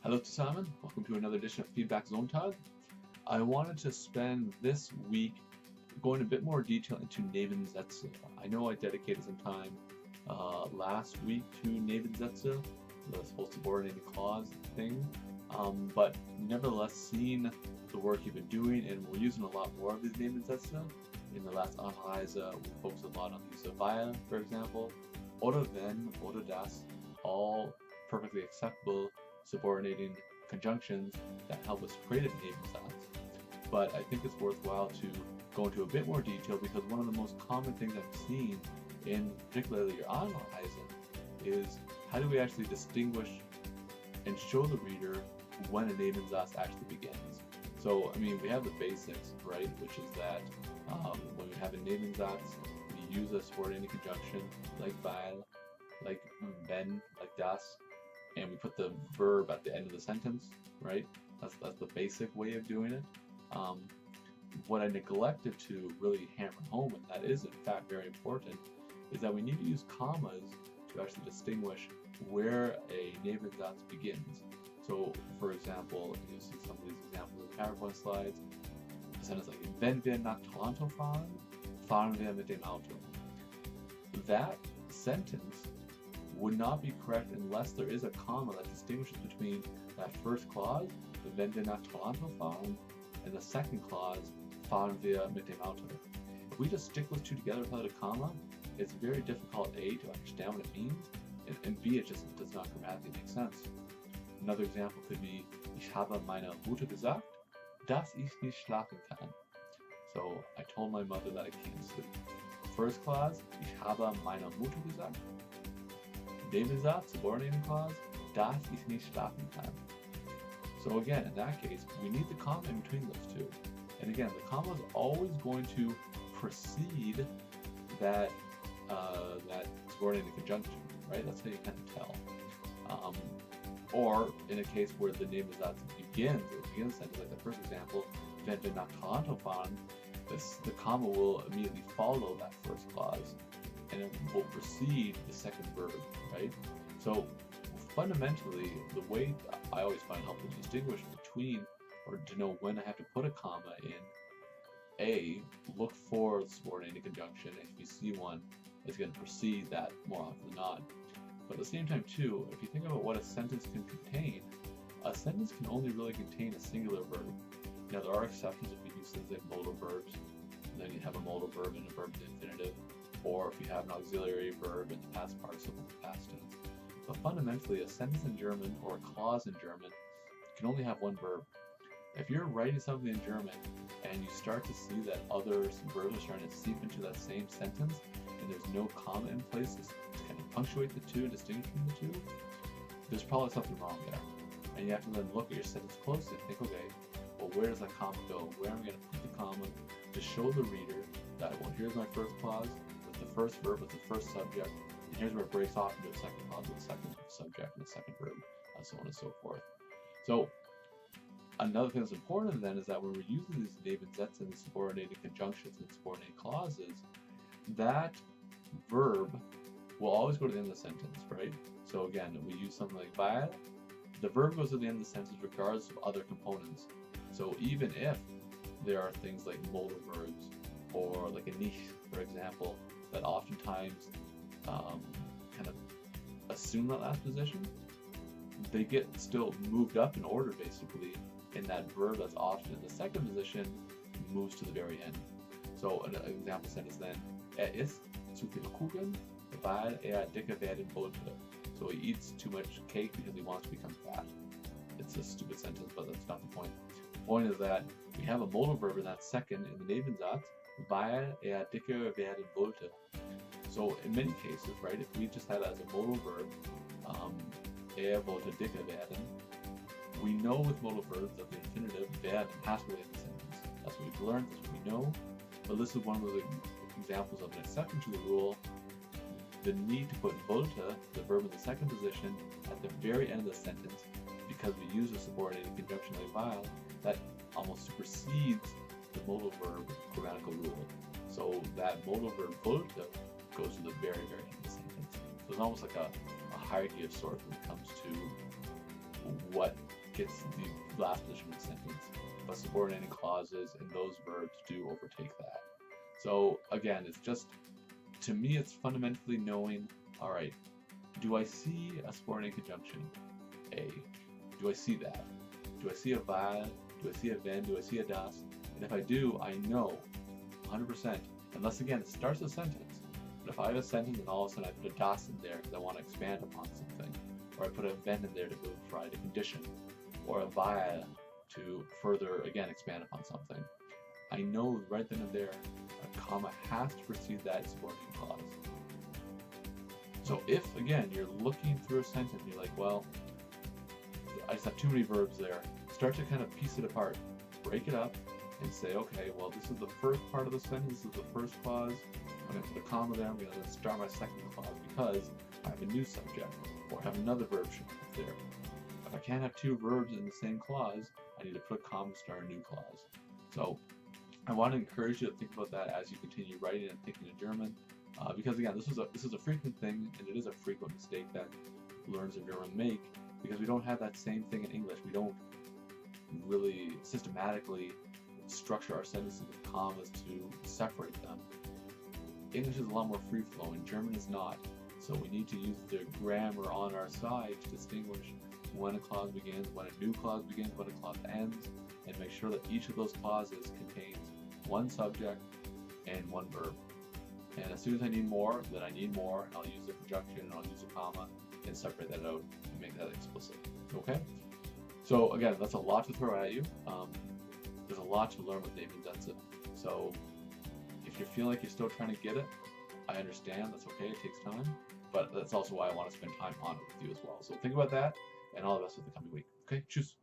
Hallo zusammen, welcome to another edition of Feedback Sonntag. I wanted to spend this week going a bit more detail into Nebensätze. I know I dedicated some time last week to Nebensätze, the whole subordinated clause thing, but nevertheless seeing the work you've been doing, and we're using a lot more of these Nebensätze. In the last Analyse, we focused a lot on the use of weil, for example, oder wenn, oder das, all perfectly acceptable subordinating conjunctions that help us create a Nebensatz. But I think it's worthwhile to go into a bit more detail because one of the most common things I've seen in particularly your Analyse is how do we actually distinguish and show the reader when a Nebensatz actually begins. So, I mean, we have the basics, right, which is that when we have a Nebensatz, we use a subordinating conjunction like weil, like wenn, like das, and we put the verb at the end of the sentence, right? That's the basic way of doing it. What I neglected to really hammer home, and that is in fact very important, is that we need to use commas to actually distinguish where a Nebensatz begins. So, for example, you'll see some of these examples in the PowerPoint slides. A sentence like, wenn wir nach Toronto fahren, fahren wir mit dem Auto. That sentence would not be correct unless there is a comma that distinguishes between that first clause, the wenn wir nach Toronto fahren, and the second clause, fahren wir mit dem Auto. If we just stick those two together without a comma, it's very difficult, A, to understand what it means, and B, it just does not grammatically make sense. Another example could be, ich habe meiner Mutter gesagt, dass ich nicht schlafen kann. So, I told my mother that I can't sleep. First clause, ich habe meiner Mutter gesagt. Nebensatz, subordinating clause, dass ich nicht schlafen kann. So again, in that case, we need the comma in between those two. And again, the comma is always going to precede that subordinating conjunction, right? That's how you kind of tell. Or in a case where the Nebensatz begins, sentence, like the first example, wenn wir nach Toronto fahren, the comma will immediately follow that first clause, and it will precede the second verb, right? So fundamentally, the way I always find helpful to distinguish between, or to know when I have to put a comma in, A, look for the subordinating conjunction. If you see one, it's going to precede that more often than not. But at the same time too, if you think about what a sentence can contain, a sentence can only really contain a singular verb. Now there are exceptions if you use things like modal verbs, and then you have a modal verb and a verb to infinitive, or if you have an auxiliary verb in the past participle in the past tense. But fundamentally, a sentence in German or a clause in German can only have one verb. If you're writing something in German and you start to see that other verbs are starting to seep into that same sentence and there's no comma in place to kind of punctuate the two, distinguish between the two, there's probably something wrong there. And you have to then look at your sentence closely and think, okay, well, where does that comma go? Where am I going to put the comma to show the reader that, well, here's my first clause with the first verb with the first subject, and here's where it breaks off into a second clause with a second subject and a second verb, and so on and so forth. So another thing that's important then is that when we're using these Nebensätze and subordinated conjunctions and subordinated clauses, that verb will always go to the end of the sentence, right? So again, we use something like weil, the verb goes to the end of the sentence regardless of other components. So even if there are things like modal verbs or like a nicht, for example, that oftentimes kind of assume that last position, they get still moved up in order basically, and that verb that's often in the second position moves to the very end. So an example sentence then, isst zu viel Kuchen, weil dicker werden wollte. So he eats too much cake because he wants to become fat. It's a stupid sentence, but that's not the point. The point is that we have a modal verb in that second in the Nebensatz, weil dicker werden wollte. So in many cases, right, if we just had that as a modal verb, wollte dicker werden, we know with modal verbs that the infinitive werden has to be in the sentence. That's what we've learned, that's what we know. But this is one of the examples of an exception to the rule. The need to put wollte, the verb in the second position, at the very end of the sentence, because we use a subordinated conjunction like weil, that almost supersedes the modal verb grammatical rule. So that modal verb wollte goes to the very, very end of the sentence. So it's almost like a hierarchy of sorts when it comes to what gets the last position in the sentence, but subordinating clauses and those verbs do overtake that. So again, it's just, to me, it's fundamentally knowing, all right, do I see a subordinate conjunction? A. Do I see that? Do I see a weil? Do I see a wenn? Do I see a das? And if I do, I know 100%, unless again it starts a sentence. But if I have a sentence and all of a sudden I put a das in there because I want to expand upon something, or I put a wenn in there to provide a condition, or a weil to further again expand upon something, I know right then and there a comma has to precede that subordinate clause. So if again you're looking through a sentence and you're like, well, I just have too many verbs there, start to kind of piece it apart, break it up, and say, okay, well, this is the first part of the sentence, this is the first clause, I'm going to put a comma there, I'm going to start my second clause because I have a new subject, or have another verb showing up there. If I can't have two verbs in the same clause, I need to put a comma to start a new clause. So I want to encourage you to think about that as you continue writing and thinking in German, because again, this is a frequent thing, and it is a frequent mistake that learners of German make, because we don't have that same thing in English. We don't really systematically structure our sentences with commas to separate them. English is a lot more free-flowing, German is not. So we need to use the grammar on our side to distinguish when a clause begins, when a new clause begins, when a clause ends, and make sure that each of those clauses contains one subject and one verb. And as soon as I need more, then I need more, and I'll use the conjunction, and I'll use a comma, and separate that out and make that explicit. Okay? So again, that's a lot to throw at you. There's a lot to learn with Nebensätze. So if you feel like you're still trying to get it, I understand, that's okay, it takes time, but that's also why I want to spend time on it with you as well. So think about that, and all the best with the coming week. Okay, tschüss.